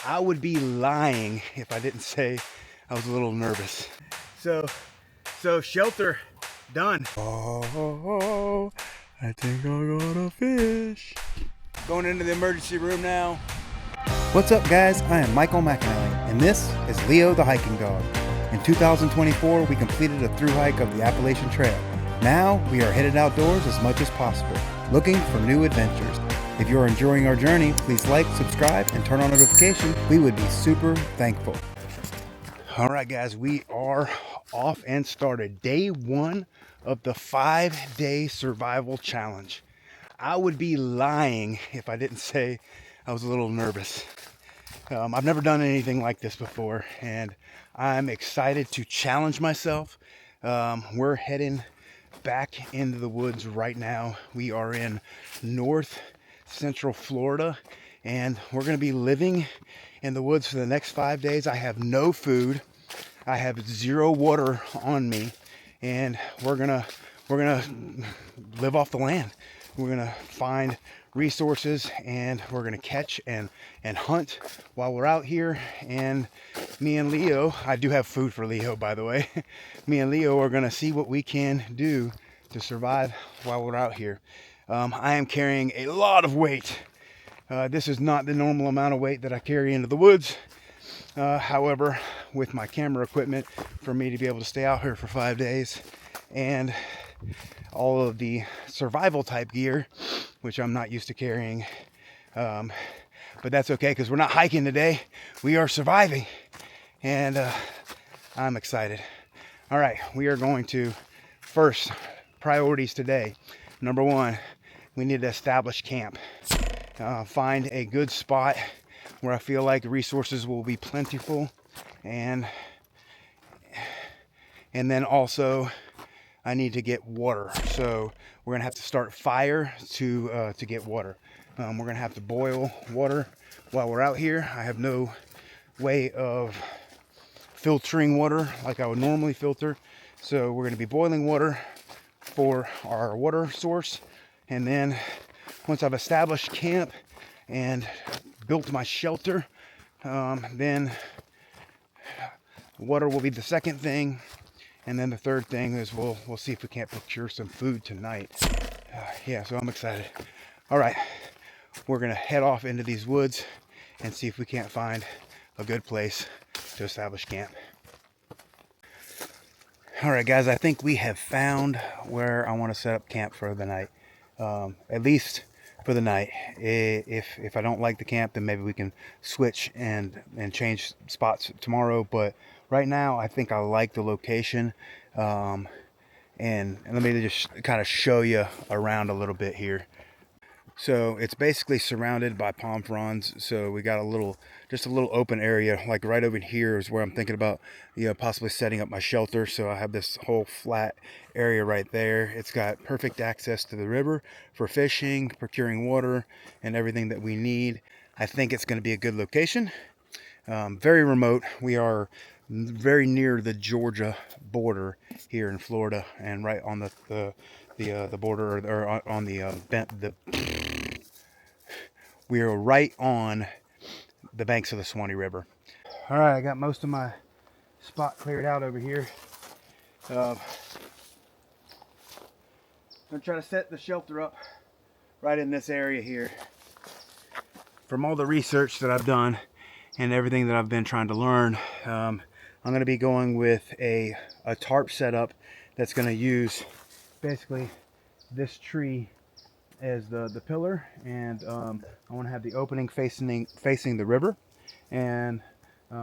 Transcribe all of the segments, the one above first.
I would be lying if I didn't say I was a little nervous. So shelter done. Oh, I think I'm gonna fish. Going into the emergency room now. What's up, guys? I am Michael McAnally, and this is Leo the Hiking Dog. In 2024, we completed a thru hike of the Appalachian Trail. Now, we are headed outdoors as much as possible, looking for new adventures. If you're enjoying our journey, please like, subscribe, and turn on notifications. We would be super thankful. All right, guys, we are off and started. Day one of the 5-day survival challenge. I would be lying if I didn't say I was a little nervous. I've never done anything like this before, and I'm excited to challenge myself. We're heading back into the woods right now. We are in north central Florida, and we're going to be living in the woods for the next 5 days. I have no food. I have zero water on me, and we're gonna live off the land. We're gonna find resources, and we're gonna catch and hunt while we're out here. And me and Leo, I do have food for Leo, by the way. Me and Leo are gonna see what we can do to survive while we're out here. I am carrying a lot of weight. This is not the normal amount of weight that I carry into the woods. However, with my camera equipment, for me to be able to stay out here for 5 days, and all of the survival type gear, which I'm not used to carrying, but that's okay because we're not hiking today. We are surviving, and I'm excited. All right, we are going to, first priorities today. Number one, we need to establish camp. Find a good spot where I feel like resources will be plentiful, and then also I need to get water. So we're gonna have to start fire to get water. We're gonna have to boil water while we're out here. I have no way of filtering water like I would normally filter, so we're gonna be boiling water for our water source. And then once I've established camp and built my shelter, then water will be the second thing, and then the third thing is we'll see if we can't procure some food tonight. Yeah, so I'm excited. All right, we're gonna head off into these woods and see if we can't find a good place to establish camp. All right, guys, I think we have found where I want to set up camp for the night. At least for the night. If I don't like the camp, then maybe we can switch and change spots tomorrow. But right now, I think I like the location. And let me just kind of show you around a little bit here. So it's basically surrounded by palm fronds. So we got just a little open area, like right over here is where I'm thinking about, possibly setting up my shelter. So I have this whole flat area right there. It's got perfect access to the river for fishing, procuring water, and everything that we need. I think it's going to be a good location. Very remote. We are very near the Georgia border here in Florida, and right on the border, or on we are right on the banks of the Swanee River. All right, I got most of my spot cleared out over here. I'm gonna try to set the shelter up right in this area here. From all the research that I've done and everything that I've been trying to learn, I'm gonna be going with a tarp setup that's gonna use basically this tree as the pillar, and I want to have the opening facing the river, and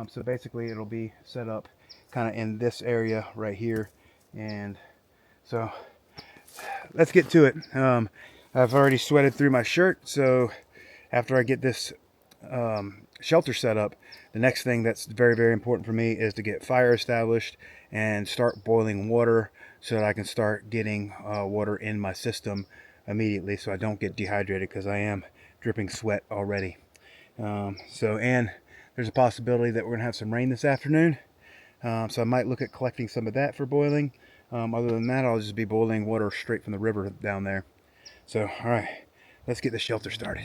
so basically it'll be set up kind of in this area right here. And so let's get to it. I've already sweated through my shirt, so after I get this shelter set up, the next thing that's very, very important for me is to get fire established and start boiling water so that I can start getting water in my system immediately, so I don't get dehydrated, because I am dripping sweat already. And there's a possibility that we're gonna have some rain this afternoon, so I might look at collecting some of that for boiling. Other than that, I'll just be boiling water straight from the river down there. So all right, let's get the shelter started.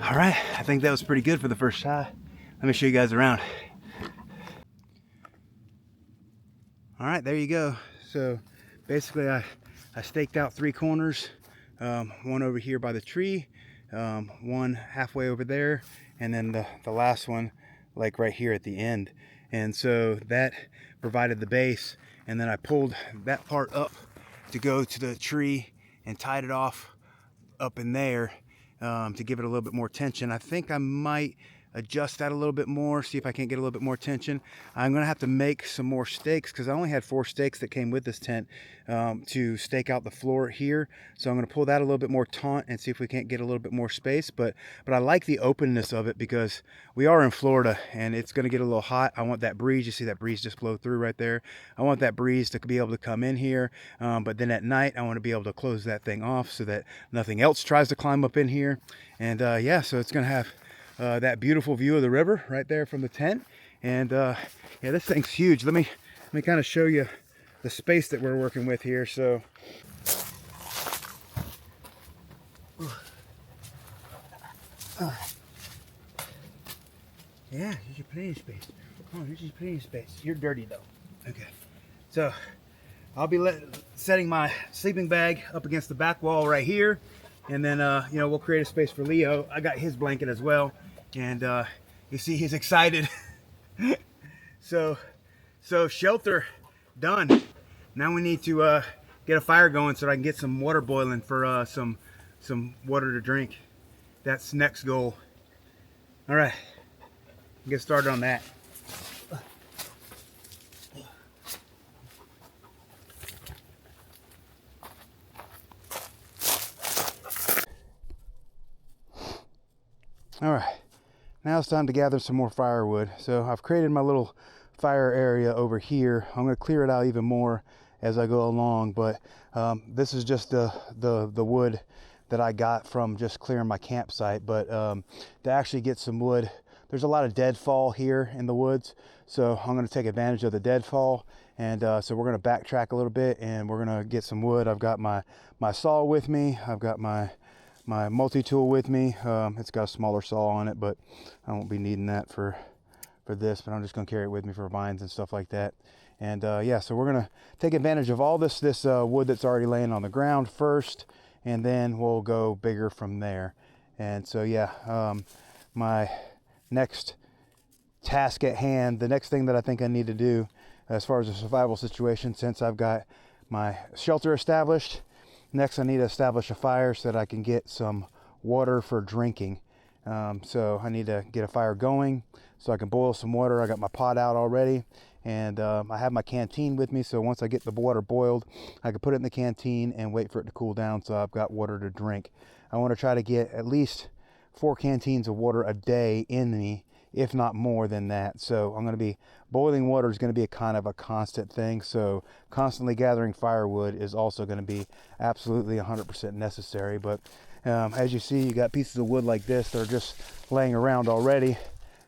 All right, I think that was pretty good for the first shot. Let me show you guys around. All right, there you go. So basically I staked out 3 corners, one over here by the tree, one halfway over there, and then the last one like right here at the end. And so that provided the base, and then I pulled that part up to go to the tree and tied it off up in there to give it a little bit more tension. I think I might adjust that a little bit more, see if I can't get a little bit more tension. I'm gonna have to make some more stakes because I only had 4 stakes that came with this tent to stake out the floor here. So I'm gonna pull that a little bit more taut and see if we can't get a little bit more space. But I like the openness of it because we are in Florida and it's gonna get a little hot. I want that breeze. You see that breeze just blow through right there. I want that breeze to be able to come in here. But then at night, I want to be able to close that thing off so that nothing else tries to climb up in here. And yeah, so it's gonna have that beautiful view of the river right there from the tent. And yeah, this thing's huge. Let me kind of show you the space that we're working with here. So yeah, there's your plenty of space. Oh, there's your plenty of space. You're dirty though. Okay, so I'll be setting my sleeping bag up against the back wall right here, and then you know, we'll create a space for Leo. I got his blanket as well, and you see he's excited. so shelter done. Now we need to get a fire going so that I can get some water boiling for some water to drink. That's next goal. All right, get started on that. All right, now it's time to gather some more firewood. So I've created my little fire area over here. I'm going to clear it out even more as I go along, but this is just the wood that I got from just clearing my campsite. But to actually get some wood, there's a lot of deadfall here in the woods, so I'm going to take advantage of the deadfall. And so we're going to backtrack a little bit and we're going to get some wood. I've got my saw with me. I've got my multi-tool with me. It's got a smaller saw on it, but I won't be needing that for this, but I'm just going to carry it with me for vines and stuff like that. And yeah, so we're going to take advantage of all this wood that's already laying on the ground first, and then we'll go bigger from there. And so yeah, my next task at hand, the next thing that I think I need to do as far as a survival situation, since I've got my shelter established, next I need to establish a fire so that I can get some water for drinking. So I need to get a fire going so I can boil some water. I got my pot out already, and I have my canteen with me, so once I get the water boiled, I can put it in the canteen and wait for it to cool down so I've got water to drink. I want to try to get at least 4 canteens of water a day in me, if not more than that. So I'm going to be boiling water is going to be a kind of a constant thing. So constantly gathering firewood is also going to be absolutely 100% necessary. But as you see, you got pieces of wood like this that are just laying around already.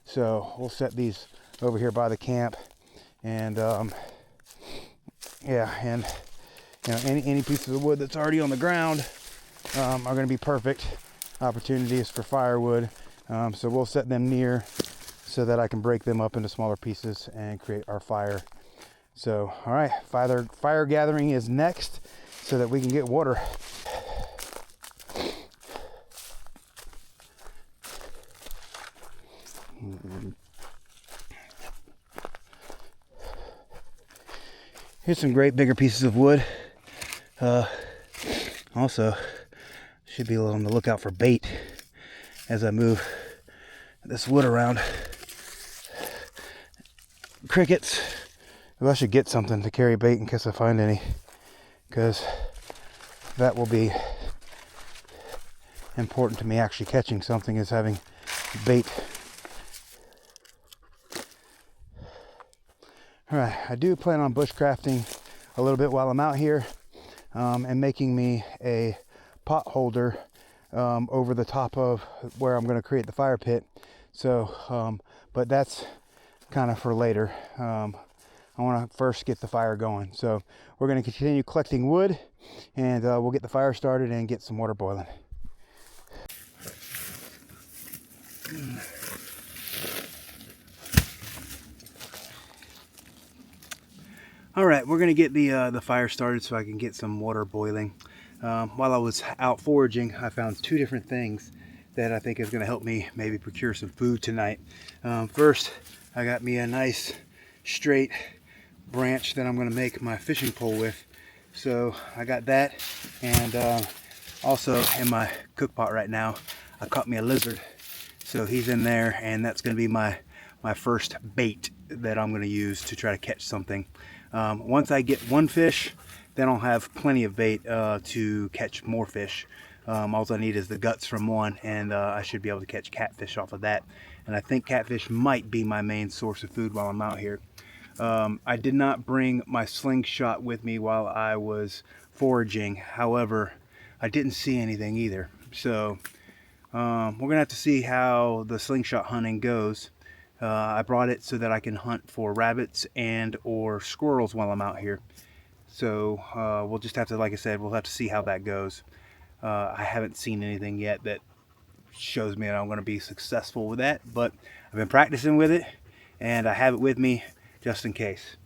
So we'll set these over here by the camp, and yeah, and you know, any pieces of wood that's already on the ground are going to be perfect opportunities for firewood. So we'll set them near so that I can break them up into smaller pieces and create our fire. So, all right, fire gathering is next so that we can get water. Here's some great bigger pieces of wood. Also, should be on the lookout for bait as I move this wood around. Crickets. Well, I should get something to carry bait in case I find any, because that will be important to me actually catching something, is having bait. Alright, I do plan on bushcrafting a little bit while I'm out here, and making me a pot holder over the top of where I'm going to create the fire pit. So, but that's kind of for later. I want to first get the fire going. So we're going to continue collecting wood, and we'll get the fire started and get some water boiling. All right, we're gonna get the fire started so I can get some water boiling. While I was out foraging, I found two different things that I think is gonna help me maybe procure some food tonight. First, I got me a nice straight branch that I'm gonna make my fishing pole with. So I got that, and also in my cook pot right now, I caught me a lizard. So he's in there, and that's gonna be my first bait that I'm gonna use to try to catch something. Once I get one fish, then I'll have plenty of bait to catch more fish. All I need is the guts from one, and I should be able to catch catfish off of that. And I think catfish might be my main source of food while I'm out here. I did not bring my slingshot with me while I was foraging. However, I didn't see anything either. So we're gonna have to see how the slingshot hunting goes. I brought it so that I can hunt for rabbits and or squirrels while I'm out here. So we'll just have to, like I said, we'll have to see how that goes. I haven't seen anything yet that shows me that I'm going to be successful with that, but I've been practicing with it, and I have it with me just in case.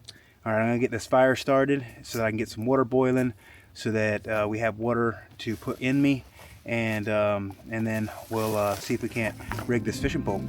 All right, I'm going to get this fire started so that I can get some water boiling, so that we have water to put in me, and then we'll see if we can't rig this fishing pole.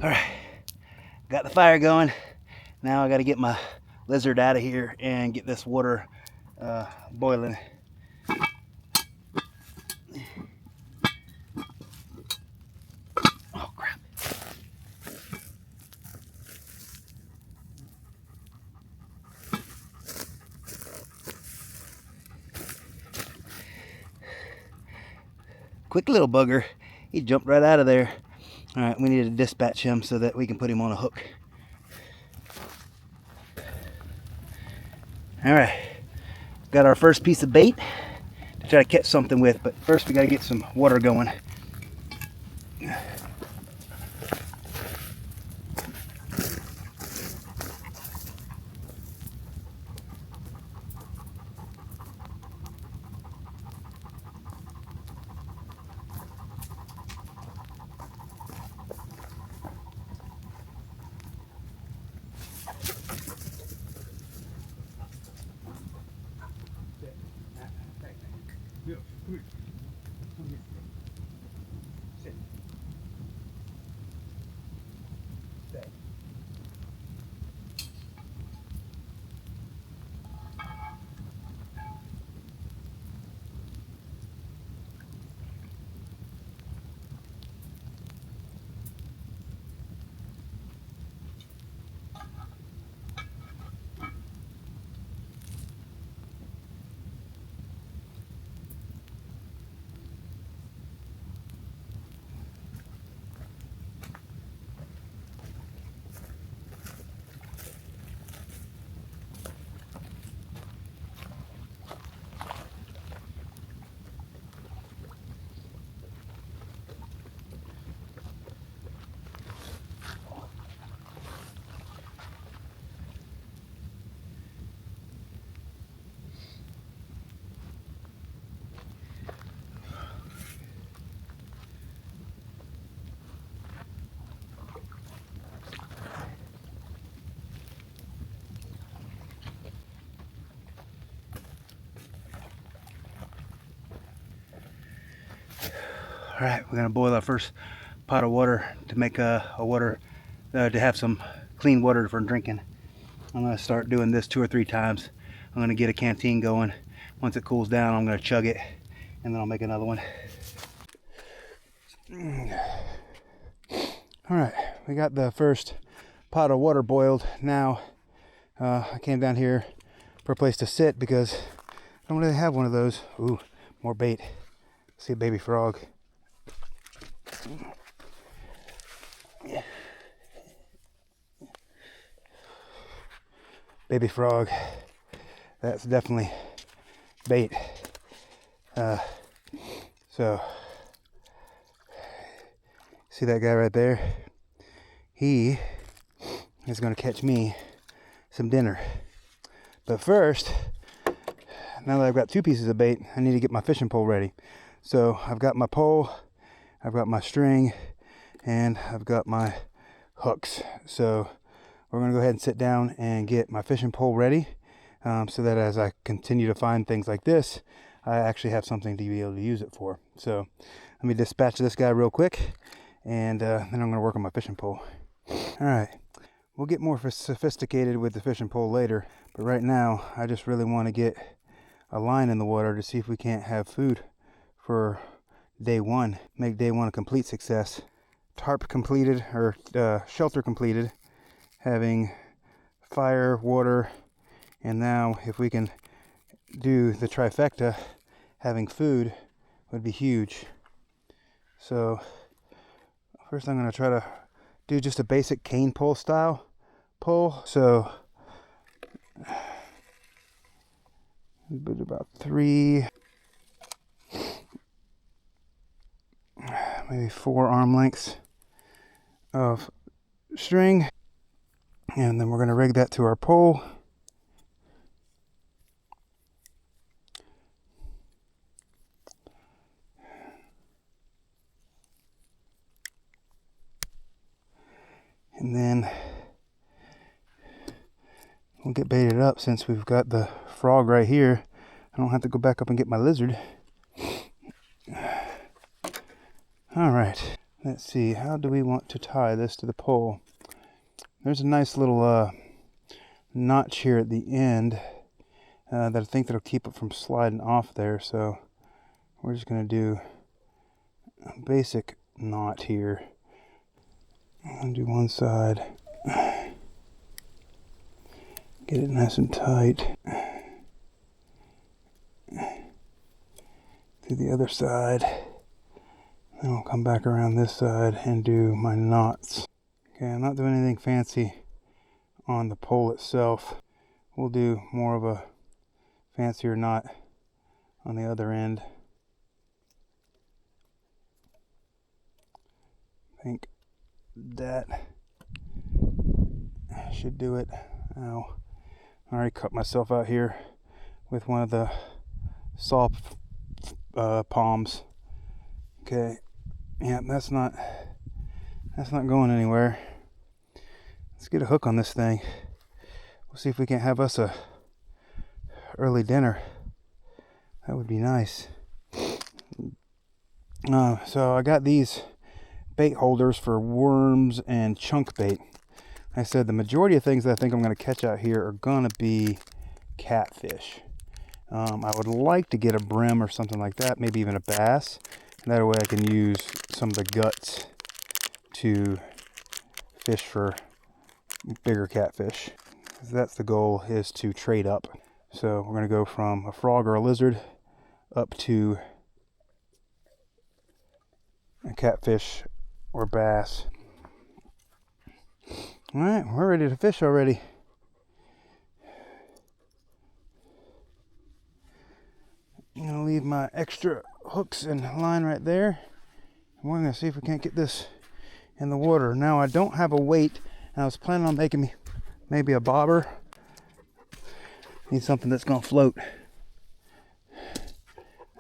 All right, got the fire going. Now I got to get my lizard out of here and get this water boiling. Oh crap. Quick little bugger. He jumped right out of there. All right, we need to dispatch him so that we can put him on a hook. All right, got our first piece of bait to try to catch something with, but first we got to get some water going. All right, we're gonna boil our first pot of water to make a water to have some clean water for drinking. I'm going to start doing this 2 or 3 times. I'm going to get a canteen going. Once it cools down, I'm going to chug it, and then I'll make another one. All right, we got the first pot of water boiled. Now I came down here for a place to sit because I don't really have one of those. Ooh, more bait. See a baby frog. Baby frog. That's definitely bait. So see that guy right there? He is going to catch me some dinner. But first, now that I've got 2 pieces of bait, I need to get my fishing pole ready. So I've got my pole, I've got my string, and I've got my hooks. So we're going to go ahead and sit down and get my fishing pole ready, so that as I continue to find things like this, I actually have something to be able to use it for. So let me dispatch this guy real quick, and then I'm going to work on my fishing pole. All right, we'll get more sophisticated with the fishing pole later, but right now I just really want to get a line in the water to see if we can't have food for day 1. Make day 1 a complete success. Tarp completed, or shelter completed, having fire, water, and now if we can do the trifecta, having food would be huge. So first I'm going to try to do just a basic cane pole style pole. So about 3, maybe 4 arm lengths of string, and then we're going to rig that to our pole. And then we'll get baited up since we've got the frog right here. I don't have to go back up and get my lizard. All right, let's see, how do we want to tie this to the pole? There's a nice little notch here at the end that I think that'll keep it from sliding off there. So we're just going to do a basic knot here. I'll do one side, get it nice and tight, do the other side, then I'll come back around this side and do my knots. Okay, I'm not doing anything fancy on the pole itself. We'll do more of a fancier knot on the other end. I think that should do it. Ow. I already cut myself out here with one of the saw palms. Okay, yeah, that's not going anywhere. Let's get a hook on this thing. We'll see if we can't have us a early dinner. That would be nice. So I got these bait holders for worms and chunk bait. Like I said, the majority of things that I think I'm going to catch out here are going to be catfish. I would like to get a brim or something like that, maybe even a bass. That way I can use some of the guts to fish for bigger catfish. That's the goal, is to trade up. So we're going to go from a frog or a lizard up to a catfish or bass. All right, we're ready to fish already. I'm going to leave my extra hooks and line right there. We're going to see if we can't get this in the water. Now, I don't have a weight, and I was planning on making me maybe a bobber. Need something that's going to float.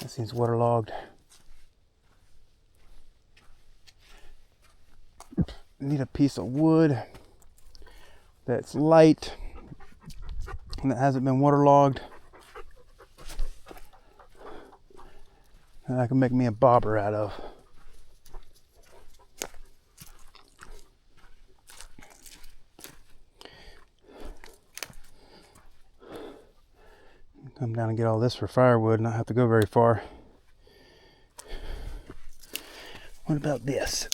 That seems waterlogged. Need a piece of wood that's light and that hasn't been waterlogged, and I can make me a bobber out of. Come down and get all this for firewood and not have to go very far. What about this?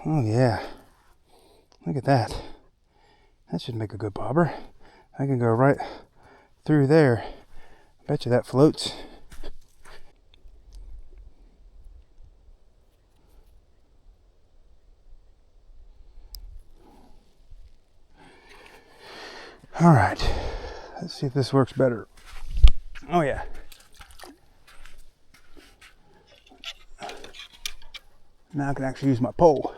Oh yeah, look at that. That should make a good bobber. I can go right through there. Bet you that floats. All right, let's see if this works better. Oh yeah. Now I can actually use my pole.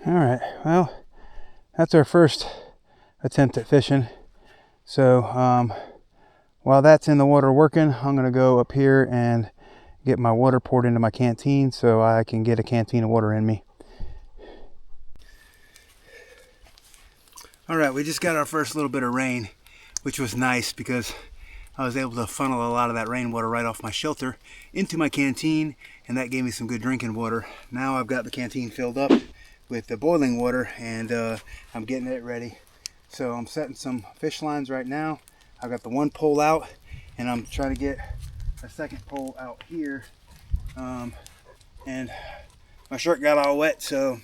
All right, well, that's our first attempt at fishing. So while that's in the water working, I'm gonna go up here and get my water poured into my canteen so I can get a canteen of water in me. All right, we just got our first little bit of rain, which was nice because I was able to funnel a lot of that rainwater right off my shelter into my canteen, and that gave me some good drinking water. Now I've got the canteen filled up with the boiling water, and I'm getting it ready. So I'm setting some fish lines right now. I've got the one pole out, and I'm trying to get a second pole out here. And my shirt got all wet, so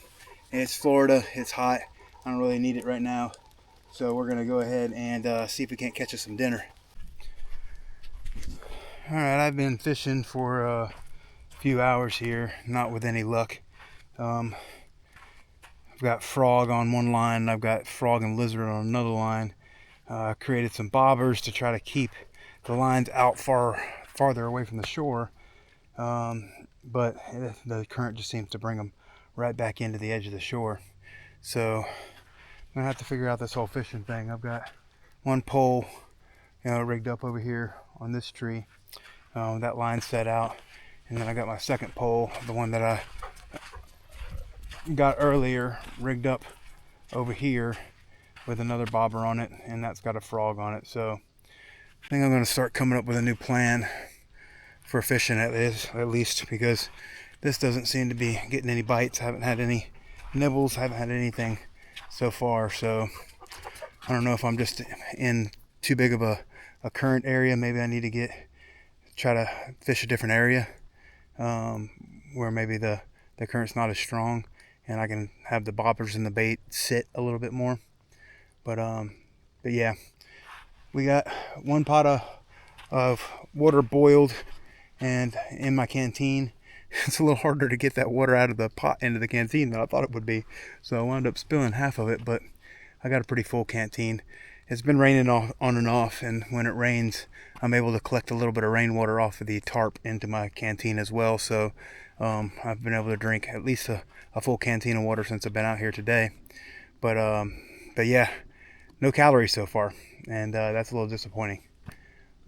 it's Florida, it's hot. I don't really need it right now. So we're gonna go ahead and see if we can't catch us some dinner. All right, I've been fishing for a few hours here, not with any luck. I've got frog on one line, and I've got frog and lizard on another line. Created some bobbers to try to keep the lines out farther away from the shore, but the current just seems to bring them right back into the edge of the shore. So I'm gonna have to figure out this whole fishing thing. I've got one pole, rigged up over here on this tree. That line set out, and then I got my second pole, the one that I got earlier, rigged up over here with another bobber on it, and that's got a frog on it. So I think I'm going to start coming up with a new plan for fishing at least, because this doesn't seem to be getting any bites. I haven't had any nibbles, haven't had anything so far. So I don't know if I'm just in too big of a current area. Maybe I need to try to fish a different area where maybe the current's not as strong, and I can have the bobbers and the bait sit a little bit more. But yeah, we got one pot of water boiled and in my canteen. It's a little harder to get that water out of the pot into the canteen than I thought it would be. So I wound up spilling half of it, but I got a pretty full canteen. It's been raining on and off, and when it rains, I'm able to collect a little bit of rainwater off of the tarp into my canteen as well. So I've been able to drink at least a full canteen of water since I've been out here today. But yeah, no calories so far, and that's a little disappointing.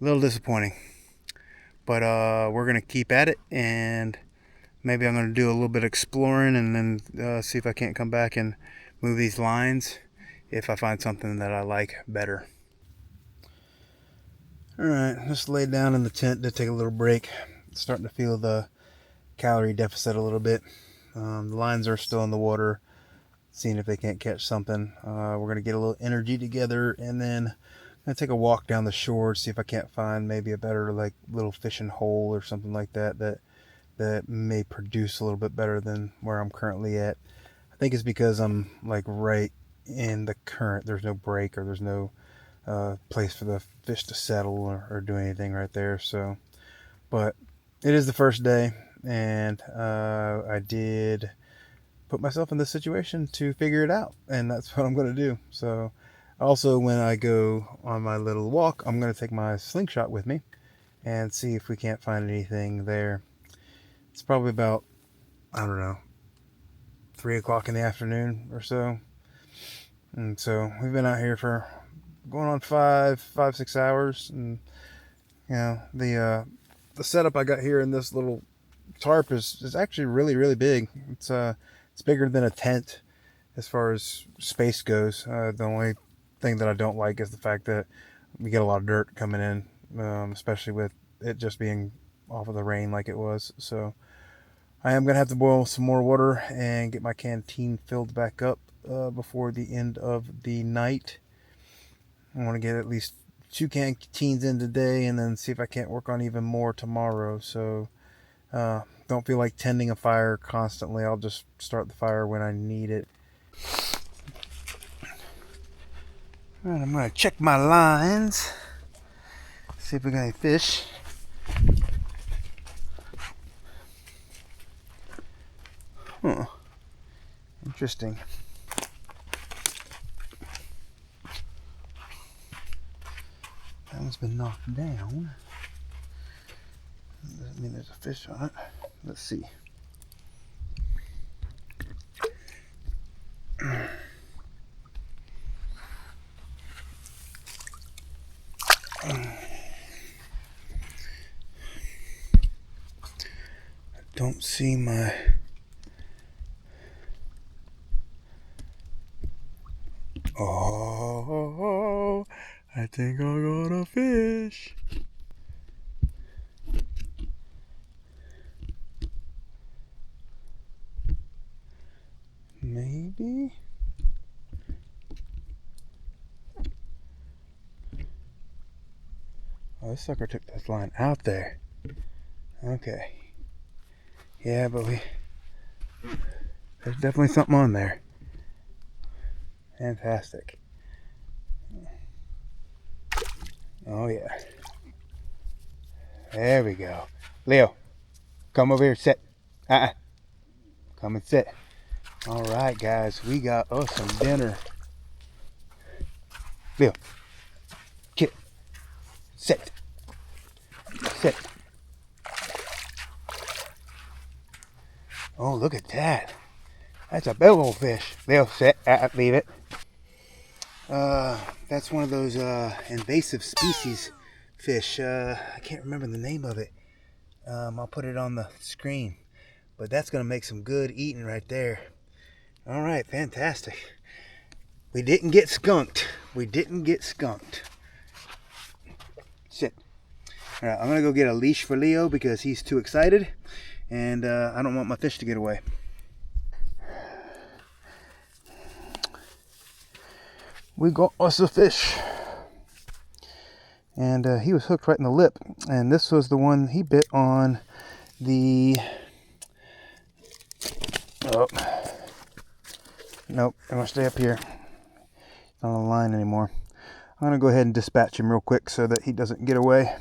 But we're gonna keep at it, and maybe I'm gonna do a little bit of exploring, and then see if I can't come back and move these lines if I find something that I like better. All right, just laid down in the tent to take a little break. Starting to feel the calorie deficit a little bit. The lines are still in the water. seeing if they can't catch something. We're going to get a little energy together, and then I'm going to take a walk down the shore, see if I can't find maybe a better like little fishing hole or something like that may produce a little bit better than where I'm currently at. I think it's because I'm like right in the current. There's no break, or there's no place for the fish to settle or do anything right there. So, but it is the first day, and I did put myself in this situation to figure it out, and that's what I'm going to do. So also, when I go on my little walk, I'm going to take my slingshot with me and see if we can't find anything there. It's probably about, I don't know, 3 o'clock in the afternoon or so, and so we've been out here for going on 6 hours. And you know, the setup I got here in this little tarp is actually really big. It's bigger than a tent as far as space goes. The only thing that I don't like is the fact that we get a lot of dirt coming in, especially with it just being off of the rain like it was. So I am gonna have to boil some more water and get my canteen filled back up before the end of the night. I want to get at least 2 canteens in today, and then see if I can't work on even more tomorrow. So don't feel like tending a fire constantly. I'll just start the fire when I need it. All right, I'm gonna check my lines, see if we got any fish. Huh. Interesting. That one's been knocked down. Doesn't mean there's a fish on it. Let's see. I don't see my... Oh, I think I got a fish. Maybe? Oh, this sucker took this line out there. Okay. Yeah, but there's definitely something on there. Fantastic. Oh yeah. There we go. Leo, come over here, sit. Come and sit. All right, guys, we got us some dinner. Leo, kid, sit. Sit. Oh, look at that. That's a big old fish. Leo, sit. Leave it. That's one of those invasive species fish. I can't remember the name of it. I'll put it on the screen. But that's going to make some good eating right there. All right, fantastic. We didn't get skunked. We didn't get skunked. Sit. All right, I'm going to go get a leash for Leo because he's too excited. And I don't want my fish to get away. We got us a fish. And he was hooked right in the lip. And this was the one he bit on the... Oh. Nope, I'm going to stay up here. Not on the line anymore. I'm going to go ahead and dispatch him real quick so that he doesn't get away.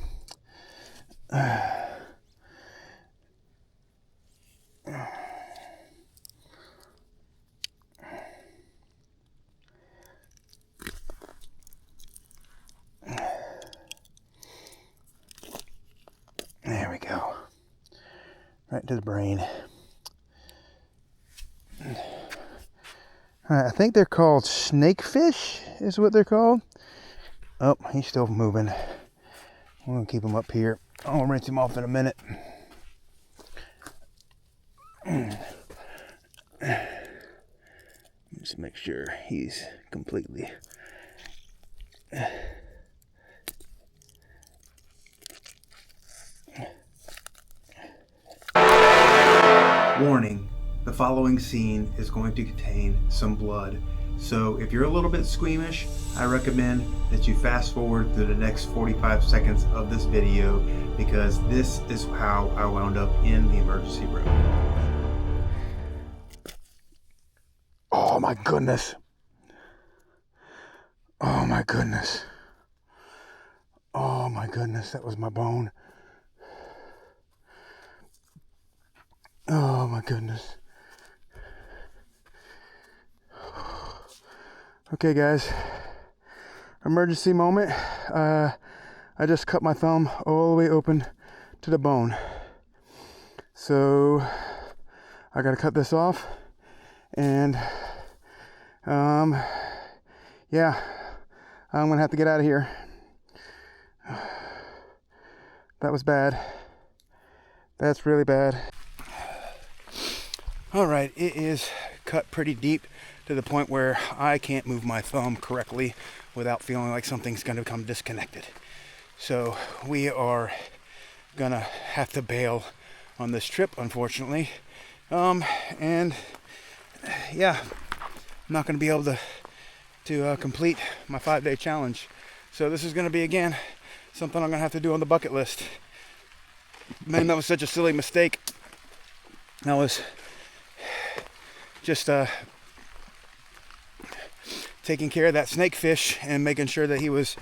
There we go. Right to the brain. I think they're called snakefish, is what they're called. Oh, he's still moving. I'm going to keep him up here. I'll rinse him off in a minute. Just make sure he's completely... Warning, The following scene is going to contain some blood. So if you're a little bit squeamish, I recommend that you fast forward to the next 45 seconds of this video, because this is how I wound up in the emergency room. Oh my goodness. Oh my goodness. Oh my goodness, that was my bone. Oh my goodness. Okay guys, emergency moment. I just cut my thumb all the way open to the bone. So I gotta cut this off, and yeah, I'm gonna have to get out of here. That was bad. That's really bad. All right, it is cut pretty deep, to the point where I can't move my thumb correctly without feeling like something's gonna become disconnected. So we are gonna have to bail on this trip, unfortunately. And yeah, I'm not gonna be able to complete my 5-day challenge. So this is gonna be, again, something I'm gonna have to do on the bucket list. Man, that was such a silly mistake. I was just taking care of that snakefish and making sure that he was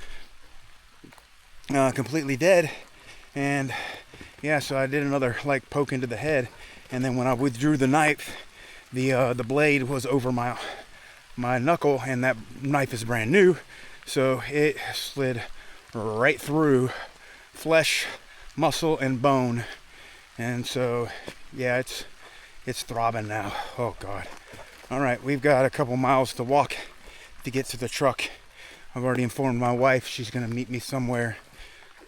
completely dead. And yeah, so I did another like poke into the head, and then when I withdrew the knife, the blade was over my knuckle, and that knife is brand new, so it slid right through flesh, muscle, and bone. And so yeah, it's throbbing now. Oh God. All right, we've got a couple miles to walk to get to the truck. I've already informed my wife she's gonna meet me somewhere.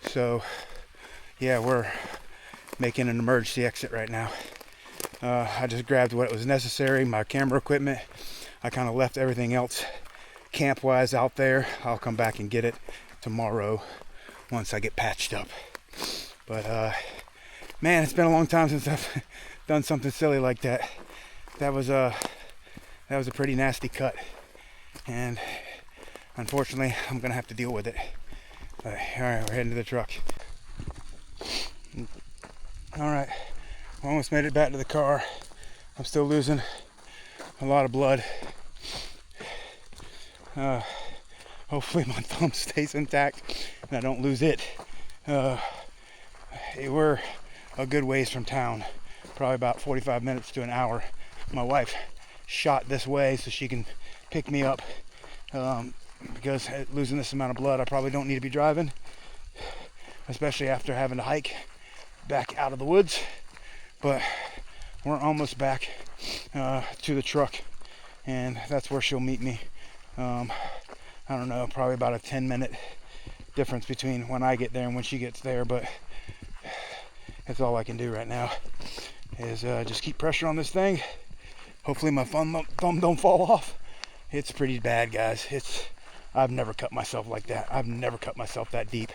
So yeah, we're making an emergency exit right now. I just grabbed what was necessary, my camera equipment. I kind of left everything else camp-wise out there. I'll come back and get it tomorrow once I get patched up. But man, it's been a long time since I've done something silly like that. That was a pretty nasty cut, and unfortunately I'm gonna have to deal with it. But all right, we're heading to the truck. All right, almost made it back to the car. I'm still losing a lot of blood. Hopefully my thumb stays intact and I don't lose it. We're a good ways from town, probably about 45 minutes to an hour. My wife shot this way so she can pick me up, because losing this amount of blood, I probably don't need to be driving, especially after having to hike back out of the woods. But we're almost back to the truck, and that's where she'll meet me. I don't know, probably about a 10-minute difference between when I get there and when she gets there, but that's all I can do right now, is just keep pressure on this thing. Hopefully my thumb don't fall off. It's pretty bad, guys. I've never cut myself like that. I've never cut myself that deep.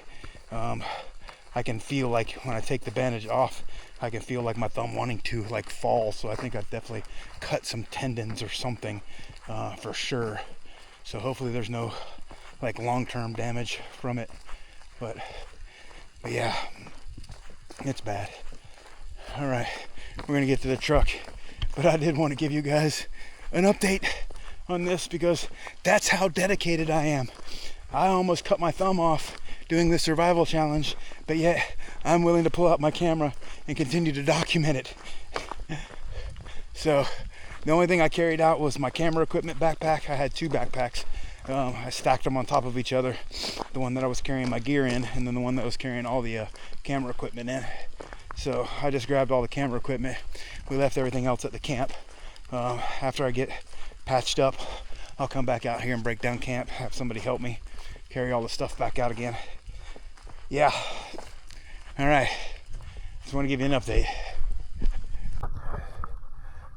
I can feel like when I take the bandage off, I can feel like my thumb wanting to like fall. So I think I've definitely cut some tendons or something, for sure. So hopefully there's no like long-term damage from it. But yeah, it's bad. All right, we're gonna get to the truck, but I did want to give you guys an update on this, because that's how dedicated I am. I almost cut my thumb off doing this survival challenge, but yet I'm willing to pull out my camera and continue to document it. So the only thing I carried out was my camera equipment backpack. I had two backpacks. I stacked them on top of each other. The one that I was carrying my gear in, and then the one that was carrying all the camera equipment in. So I just grabbed all the camera equipment. We left everything else at the camp. After I get patched up, I'll come back out here and break down camp, have somebody help me carry all the stuff back out again. Yeah. All right. Just want to give you an update.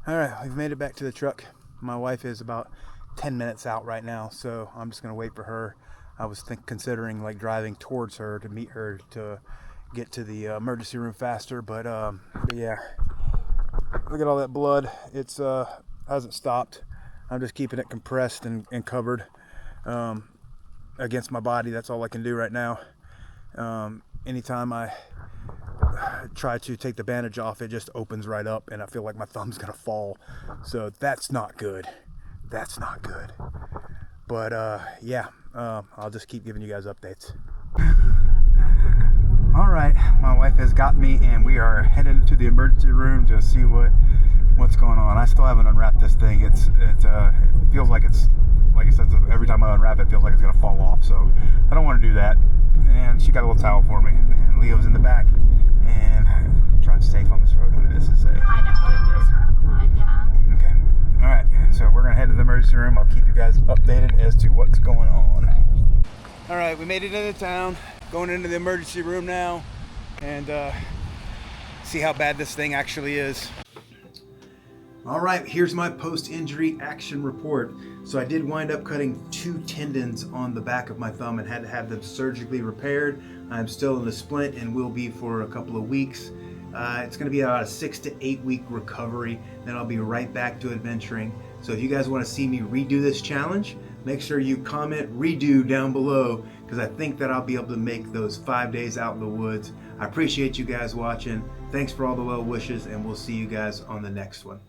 All right, we've made it back to the truck. My wife is about 10 minutes out right now, so I'm just gonna wait for her. I was considering like driving towards her to meet her to get to the emergency room faster, but yeah, Look at all that blood. It's hasn't stopped. I'm just keeping it compressed and covered against my body. That's all I can do right now. Anytime I try to take the bandage off, it just opens right up and I feel like my thumb's gonna fall. So that's not good. That's not good. But yeah, I'll just keep giving you guys updates. All right, my wife has got me and we are headed to the emergency room to see what's going on. I still haven't unwrapped this thing. It feels like it's, like I said, every time I unwrap it, it feels like it's gonna fall off. So I don't want to do that. And she got a little towel for me. And Leo's in the back and trying to stay safe on this road. Honey, this is a okay. All right, so we're gonna head to the emergency room. I'll keep you guys updated as to what's going on. All right, we made it into town. Going into the emergency room now and see how bad this thing actually is. All right, here's my post-injury action report. So I did wind up cutting 2 tendons on the back of my thumb and had to have them surgically repaired. I'm still in a splint and will be for a couple of weeks. It's gonna be about a 6 to 8 week recovery. Then I'll be right back to adventuring. So if you guys wanna see me redo this challenge, make sure you comment redo down below, because I think that I'll be able to make those 5 days out in the woods. I appreciate you guys watching. Thanks for all the well wishes, and we'll see you guys on the next one.